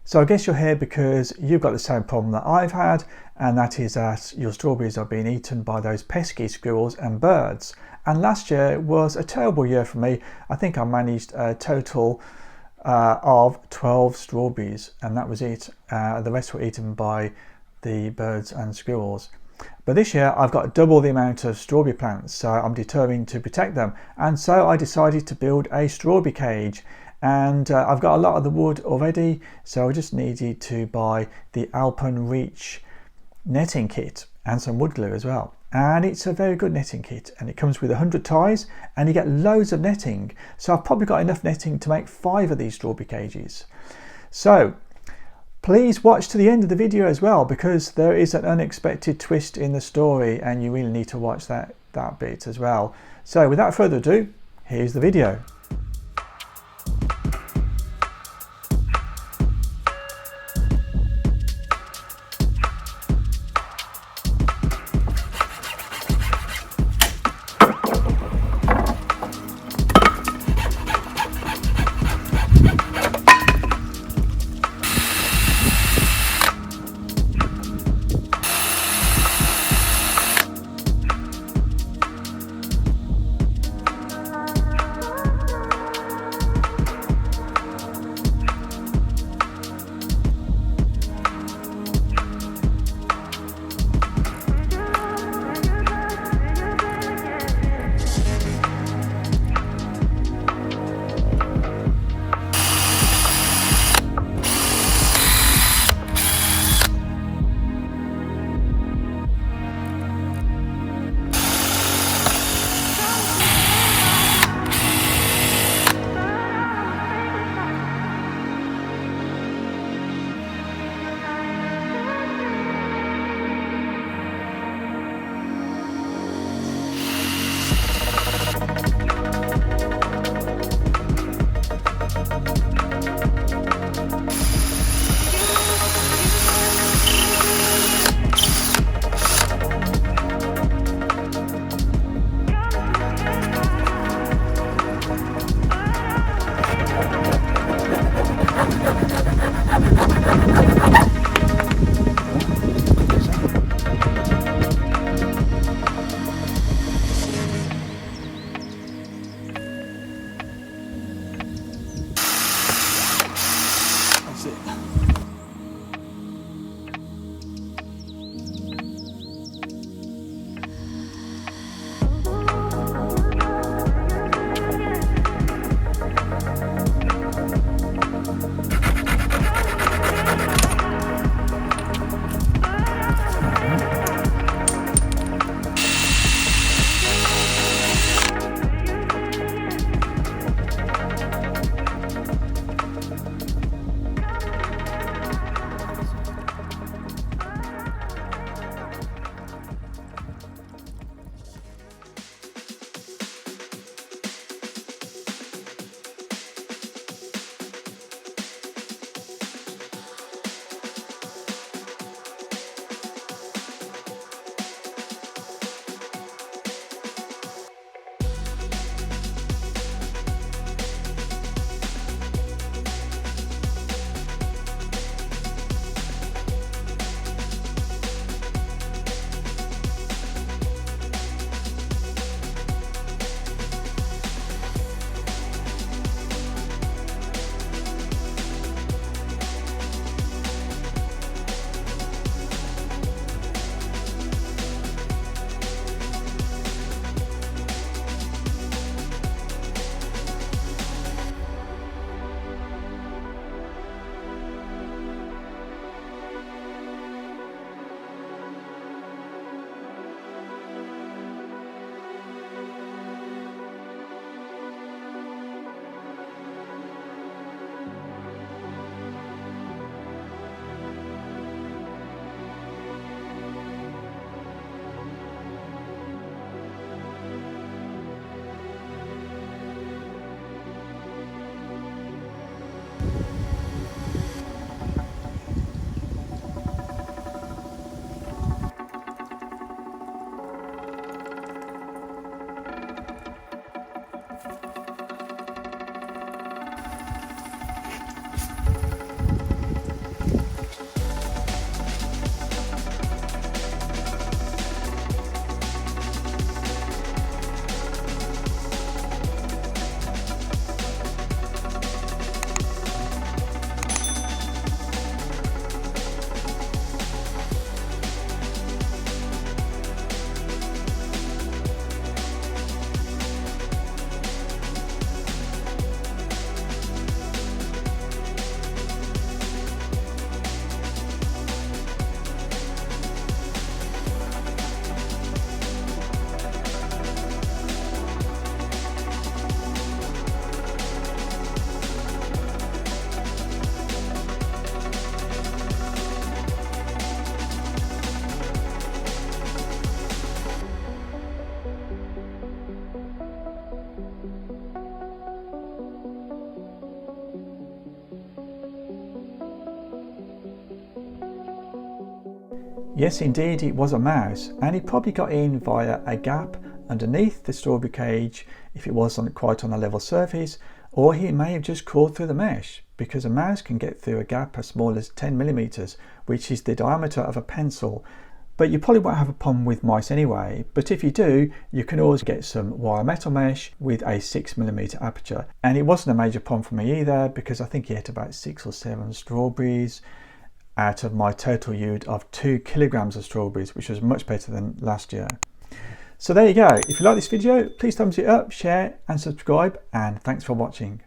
So I guess you're here because you've got the same problem that I've had, and that is that your strawberries are being eaten by those pesky squirrels and birds. And last year was a terrible year for me. I think I managed a total of 12 strawberries, and that was it. The rest were eaten by the birds and squirrels. But this year I've got double the amount of strawberry plants, so I'm determined to protect them. And so I decided to build a strawberry cage. And I've got a lot of the wood already, so I just needed to buy the Alpine Reach netting kit and some wood glue as well. And it's a very good netting kit, and it comes with 100 ties and you get loads of netting. So I've probably got enough netting to make 5 of these strawberry cages. So please watch to the end of the video as well, because there is an unexpected twist in the story and you really need to watch that bit as well. So without further ado, here's the video. Yes, indeed, it was a mouse, and he probably got in via a gap underneath the strawberry cage if it wasn't quite on a level surface, or he may have just crawled through the mesh, because a mouse can get through a gap as small as 10 millimeters, which is the diameter of a pencil. But you probably won't have a problem with mice anyway, but if you do, you can always get some wire metal mesh with a 6mm aperture. And it wasn't a major problem for me either, because I think he ate about 6 or 7 strawberries out of my total yield of 2 kilograms of strawberries, which was much better than last year. So there you go. If you like this video, please thumbs it up, share and subscribe, and thanks for watching.